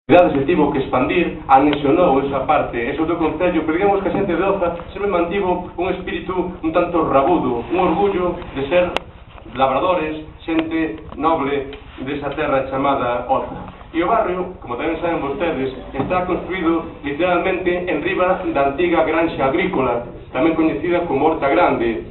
se tivo que expandir, anexionou esa parte, ese outro concello, pero digamos que a xente de Oza sempre mantivo un espírito un tanto rabudo, un orgullo de ser labradores, xente noble desa terra chamada Oza. E o barrio, como tamén saben vostedes, está construído literalmente en riba da antiga granxa agrícola, tamén coñecida como Horta Grande,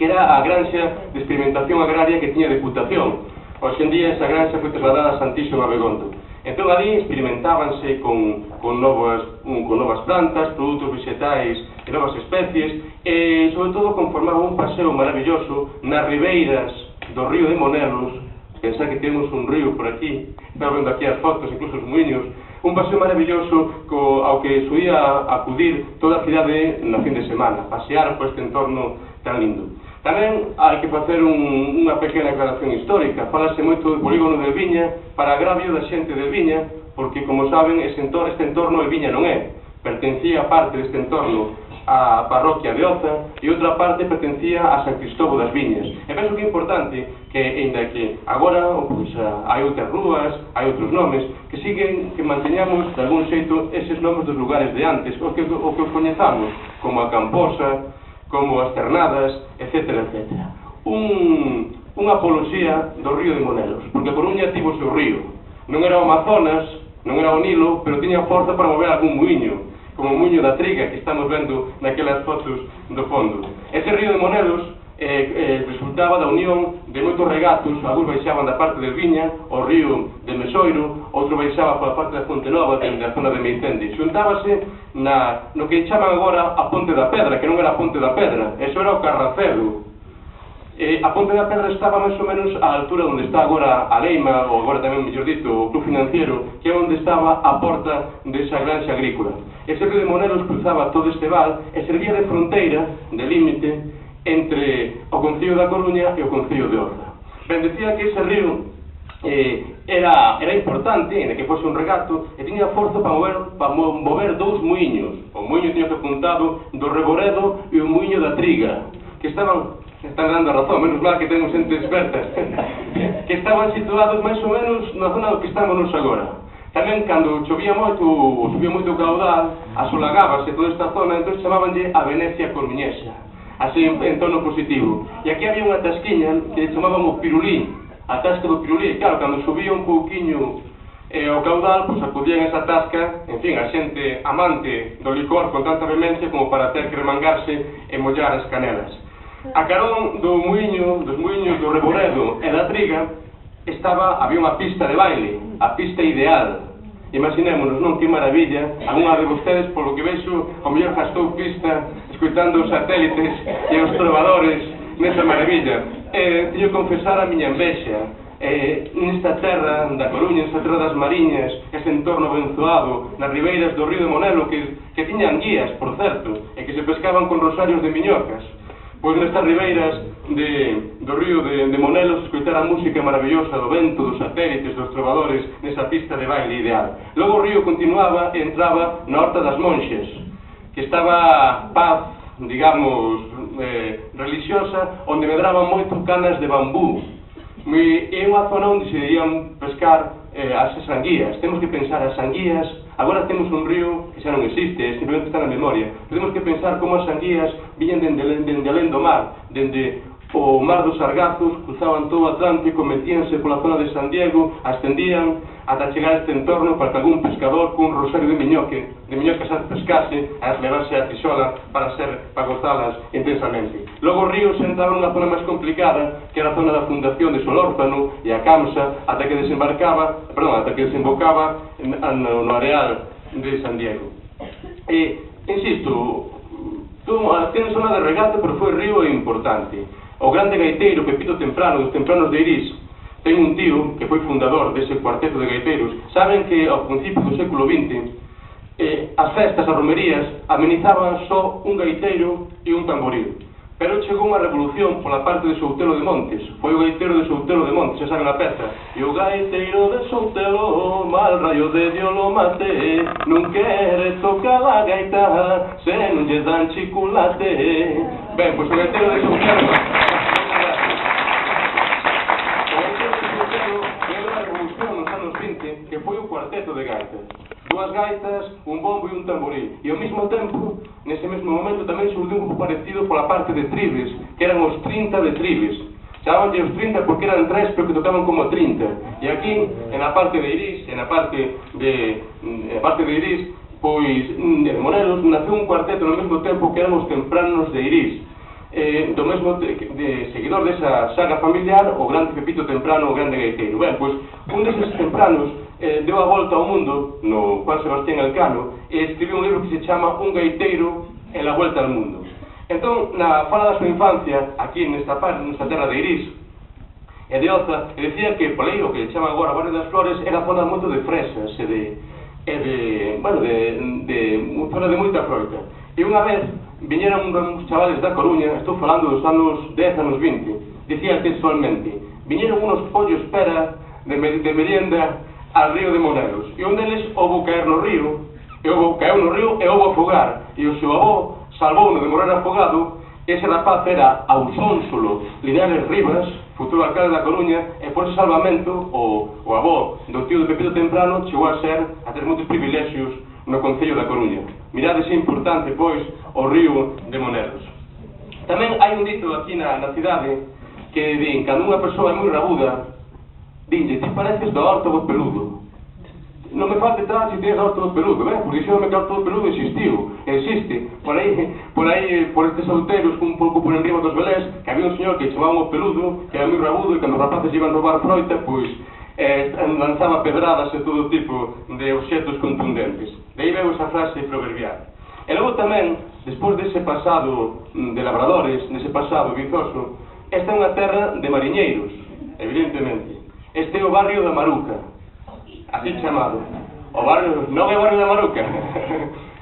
que era a granxa de experimentación agraria que tiña Deputación. Hoxe en día esa granxa foi trasladada a Santiso Abegondo. Entón ali experimentábanse con novas plantas, produtos vegetais e novas especies e sobre todo conformaba un paseo maravilloso nas ribeiras do río de Monelos. Pensar que temos un río por aquí, estaba vendo aquí as fotos, incluso os muiños, un paseo maravilloso ao que suía acudir toda a cidade na fin de semana, pasear por este entorno tan lindo. Tamén hai que facer unha pequena aclaración histórica. Falase moito do polígono de Viña para agravio da xente de Viña, porque, como saben, este entorno de Viña non é. Pertencía parte deste entorno á parroquia de Oza e outra parte pertencía a San Cristobo das Viñas. E penso que é importante que, ainda que agora hai outras rúas, hai outros nomes, que manteñamos de algún xeito eses nomes dos lugares de antes, o que os coñezamos, como a Camposa, como as Ternadas, etc. Unha apoloxía do río de Monelos, porque a Coruña tivo o seu río. Non era o Amazonas, non era o Nilo, pero tiña forza para mover algún muiño, como o muiño da Triga que estamos vendo naquelas fotos do fondo. Ese río de Monelos resultaba da unión de moitos regatos, algúns baixaban da parte de Viña, o río de Mesoiro, outro baixaba pola parte da Fonte Nova, dende a zona de Meitende. Xuntábase no que chaman agora a Ponte da Pedra, que non era a Ponte da Pedra, eso era o Carracedo. A Ponte da Pedra estaba máis ou menos á altura onde está agora a Leima, ou agora tamén, mellor dito, o Club Financiero, que é onde estaba a porta desa granxa agrícola. Ese río de Monelos cruzaba todo este val e servía de fronteira, de límite, entre o Concello da Coruña e o Concello de Oza. Ben, decía que ese río era importante, en que fose un regato, e tiña forza para mover dous muiños. O muiño tiña que apuntado do Reboredo e o muiño da Triga, que están dando a razón, menos mal que temos xente experta, que estaban situados máis ou menos na zona do que estamos agora. Tamén, cando chovía moito, ou subía moito o caudal, asolagábase toda esta zona, entón chamábanlle a Venecia Coruñesa, así en tono positivo. E aquí había unha tasquiña que chamaban o Pirulí, a tasca do Pirulí. Claro, cando subía un pouquiño o caudal, pois acudían a esa tasca, en fin, a xente amante do licor con tanta vehemencia como para ter que remangarse e mollar as canelas. A carón dos muiños do Reboredo e da Triga había unha pista de baile, a pista ideal. Imaginémonos, non? Que maravilla. Algúna de vostedes, polo que vexo, ao mellor gastou pista escoitando os satélites e os trovadores nesa maravilla. Teño que confesar a miña envexa. Nesta terra da Coruña, nesta terra das Mariñas, ese entorno abenzoado, nas ribeiras do río de Monelo, que tiñan guías, por certo, e que se pescaban con rosarios de miñocas. Pois nestas ribeiras do río de Monelos escoitar a música maravillosa do vento, dos satélites, dos trovadores, nesa pista de baile ideal. Logo o río continuaba e entraba na Horta das Monxes, que estaba paz, digamos, religiosa, onde medraban moito canas de bambú. É unha zona onde se irían pescar as sanguías. Temos que pensar as sanguías. Agora temos un río que xa non existe, simplemente está na memoria. Temos que pensar como as sanguías viñan dende alén do mar, dende o mar dos Sargazos, cruzaban todo o Atlántico, metíanse pola zona de San Diego, ascendían ata chegar a este entorno para que algún pescador cun rosario de miñocas a pescase, a levarse a tisola para gozalas intensamente. Logo o río se entraba nunha zona máis complicada, que era a zona da fundación de Solórzano e a Camsa, ata que desembocaba no areal de San Diego. Insisto, tiene zona de regate, pero foi río importante. O grande gaiteiro Pepito Temprano, dos Tempranos de Irís, ten un tío que foi fundador dese cuarteto de gaiteiros. Saben que ao principio do século XX as festas, as romerías, amenizaban só un gaiteiro e un tamboril. Pero chegou unha revolución pola parte de Soutelo de Montes. Foi o gaiteiro de Soutelo de Montes, xa saben a peza. E o gaiteiro de Soutelo, mal rayo de Dios lo mate, non quere tocar a gaita, se non lle dan chiculate. Ben, pois o gaiteiro de Soutelo... O gaiteiro de Soutelo, que era a revolución nos anos 20, que foi o cuarteto de de gaitas. Dúas gaitas, un bombo e un tamboril. E ao mesmo tempo, nese mesmo momento, tamén surdiu un pouco parecido pola parte de tribes, que eran os 30 de tribes. Chamabanlle os 30 porque eran tres, pero que tocaban como 30. E aquí, en a parte de Irís, pois, de Monelos, naceu un cuarteto no mesmo tempo que eran os tempranos de Irís. Do mesmo seguidor desa saga familiar, o grande Pepito Temprano, o grande gaiteiro. Ben, pois, un deses tempranos deu a volta ao mundo, no Juan Sebastián Elcano, e escribiu un libro que se chama Un gaiteiro en la vuelta al mundo. Entón, na fala da súa infancia, aquí nesta terra de Irís e de Oza, decía que por aí o que chama agora Barrio das Flores era zona moito de fresas zona de moita froita. E unha vez viñeron uns chavales da Coruña, estou falando dos anos 10, anos 20, dicía textualmente, viñeron unos pollos pera de merienda al río de Monelos, e un deles houbo caer no río, caeu no río e houbo afogar, e o seu avó salvouno de morrer afogado. Ese rapaz era Ausónsolo Linares Rivas, futuro alcalde da Coruña, e por ese salvamento o avó do tío de Pepito Temprano chegou a ter moitos privilexios no Concello da Coruña. Mirade se importante, pois, o río de Monelos. Tamén hai un dito aquí na cidade que din, cando unha persoa é moi rabuda, dinlle, ti pareces do Horto Peludo. Non me falte tal se tienes Horto Peludo, porque dixéronme que Horto Peludo existe, por estes outeiros, un pouco por enriba dos Belés, que había un señor que chamaba o Peludo, que era moi rabudo, e cando os rapaces iban roubar froita, pois, lanzaba pedradas e todo tipo de obxetos contundentes. De aí veo esa frase proverbial. E logo tamén, despois dese pasado de labradores, dese pasado vizoso, esta é unha terra de mariñeiros, evidentemente. Este é o barrio da Maruca, así chamado. O barrio, non é o barrio da Maruca.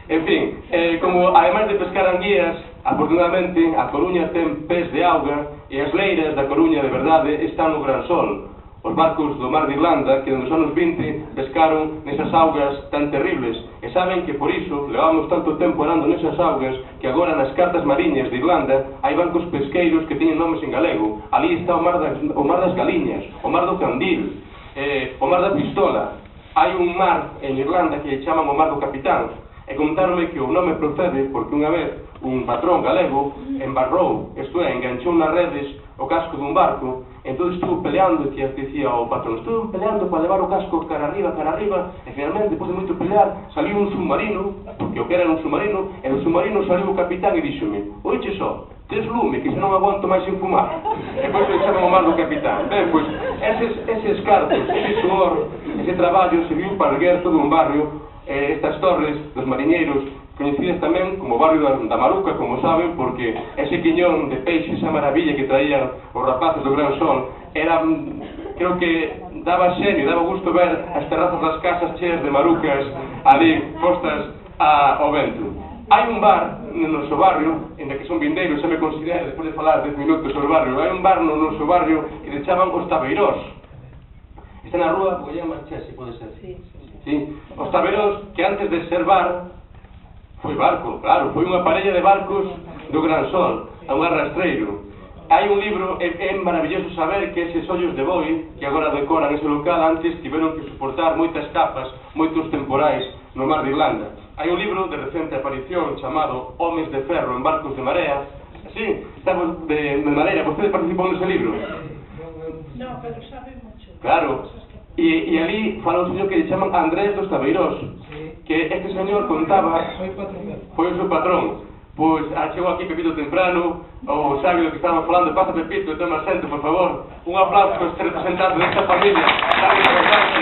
En fin, como ademais de pescar anguías, afortunadamente a Coruña ten pés de auga e as leiras da Coruña de verdade están no gran sol. Os barcos do mar de Irlanda que nos anos 20 pescaron nesas augas tan terribles e saben que por iso levamos tanto tempo arando nesas augas que agora nas cartas mariñas de Irlanda hai bancos pesqueiros que teñen nomes en galego. Ali está o mar das Galiñas, o mar do Candil, o mar da Pistola. Hai un mar en Irlanda que chaman o mar do Capitán e contaronme que o nome procede porque unha vez un patrón galego embarrou, isto é, enganchou nas redes o casco dun barco. Entón estuvo peleando, que dicía o patrón, estuvo peleando para levar o casco cara arriba, e finalmente, depois de moito pelear, saliu un submarino, porque o que era un submarino, e do submarino saliu o capitán e díxome, oiche só, tes lume, que se non aguanto máis sin fumar. E depois le chaman o mar do capitán. Ben, pois, eses cartos, ese suor, ese traballo, se viu para erguer todo un barrio, estas torres dos mariñeiros, coñecidas tamén como barrio da Maruca, como saben, porque ese quiñón de peixe, esa maravilla que traían os rapaces do Gran Sol, era, creo que daba xenio, daba gusto ver as terrazas das casas cheas de marucas ali postas ao vento. Hai un bar no noso barrio, en que son vindeiros, xa me considero, despois de falar 10 minutos sobre o barrio, hai un bar no noso barrio que se chaman Os Tabeirós. Está na rúa Goya Marchesi, pode ser? Sí. Os Tabeirós, que antes de ser bar, foi barco, claro, foi unha parella de barcos do Gran Sol, a un arrastreiro. Hai un libro, é maravilloso saber que eses ollos de boi, que agora decoran ese local, antes tiveron que soportar moitas capas, moitos temporais no mar de Irlanda. Hai un libro de recente aparición chamado Homes de Ferro en Barcos de Marea. Sí, estamos de Madeira, vostede participou nese libro? No, pero sabe mucho. Claro. E ali fala un señor que lle chaman Andrés dos Tabeirós, que este señor contaba, foi o seu patrón. Pois chegou aquí Pepito Temprano, o sabio do que estábamos falando, pasa Pepito, toma asento, por favor. Un aplauso para este representante desta familia tan importante.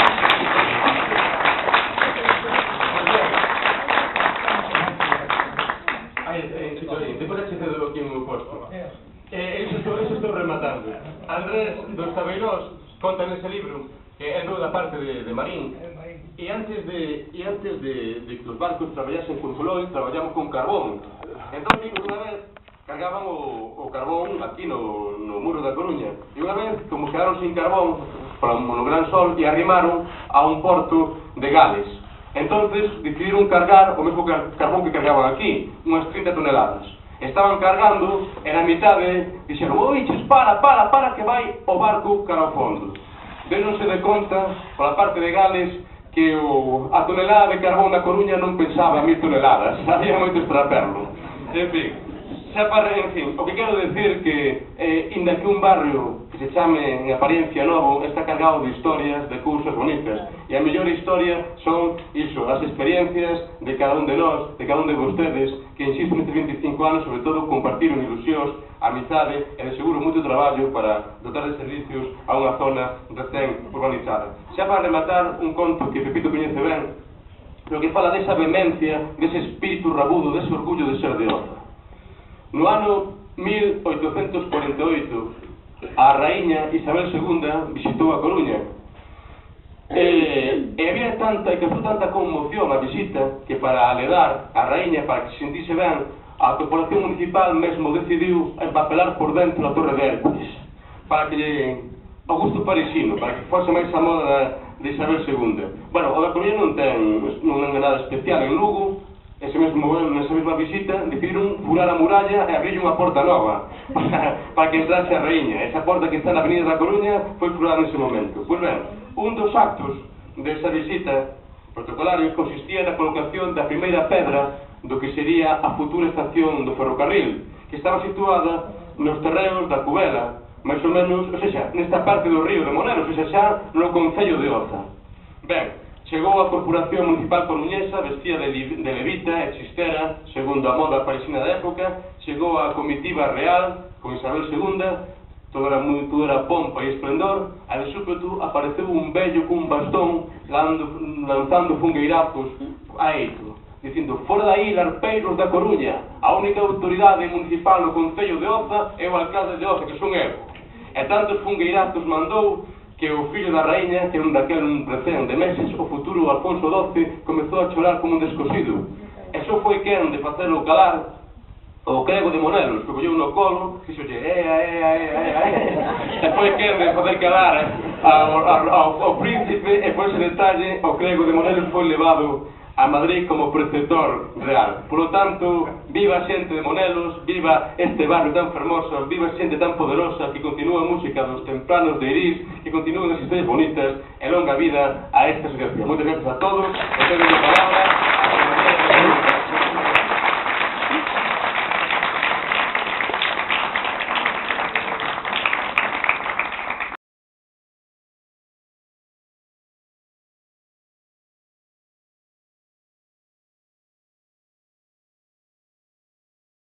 Depois xa cedo aquí no meu posto. Eso estou rematando. Andrés dos Tabeirós conta nese libro que é da parte de Marín, e antes de que os barcos traballasen con Soloi, traballamos con carbón. Entón, unha vez, cargaban o carbón aquí no muro da Coruña, e unha vez, como quedaron sin carbón, no Gran Sol, e arrimaron a un porto de Gales. Entonces, decidiron cargar o mesmo carbón que cargaban aquí, unhas 30 toneladas. Estaban cargando, e na mitade, dixeron, oiches, para, que vai o barco cara ao fondo. Déronse de conta, pola parte de Gales, que a tonelada de carbón na Coruña non pensaba 1000 toneladas, había moitos para perlo. En fin, o que quero decir que, inda que un barrio que se chame en apariencia novo, está cargado de historias, de cousas bonitas, e a mellor historia son iso, as experiencias de cada un de nós, de cada un de vostedes, que insisto nestes 25 anos, sobre todo, compartiron ilusións, amizade e de seguro moito traballo para dotar de servicios a unha zona recén urbanizada. Xa para rematar un conto que Pepito coñece ben, pero que fala desa vehemencia, dese espírito rabudo, dese orgullo de ser de Oza. No ano 1848, a raíña Isabel II visitou a Coruña. E había tanta, e causou tanta conmoción a visita, que para aledar a raíña, para que se sentise ben, a corporación municipal mesmo decidiu empapelar por dentro a Torre de Hércules, para que Augusto Parisino, para que fose máis a moda de Isabel II. Bueno, o da Coruña non ten nada especial. En Lugo, nesa mesma visita, decidiron furar a muralla e abrir unha porta nova para que entrase a raíña. Esa porta que está na Avenida da Coruña foi furada nese momento. Pois ben, un dos actos desa visita protocolario consistía na colocación da primeira pedra do que sería a futura estación do ferrocarril, que estaba situada nos terreos da Cubela, máis ou menos, ou seja, nesta parte do río de Monelos, ou seja, xa no concello de Oza. Ben, chegou a Corporación Municipal Coruñesa, vestida de levita e chistera, segundo a moda parisina da época, chegou a comitiva real, con Isabel II, todo era pompa e esplendor, e de súpeto apareceu un vello cun bastón lanzando fungueirazos a eito, dicindo: fora dai, larpeiros da Coruña, a única autoridade municipal no concello de Oza é o alcalde de Oza, que son eu. E tantos fungueirazos mandou que o fillo da raíña, que era un recén de meses, o futuro Alfonso XII, comezou a chorar como un descosido. E só foi quen de facelo calar o crego de Monelos, que colleu no colo, que dixolle e foi quen de facer calar ao príncipe, e por ese detalle o crego de Monelos foi levado a Madrid como preceptor real. Por lo tanto, viva a xente de Monelos, viva este barrio tan fermoso, viva a xente tan poderosa, que continúa a música dos tempranos de Irís, que continúan as historias bonitas, e longa vida a esta asociación. Moitas gracias a todos, e teño a palabra a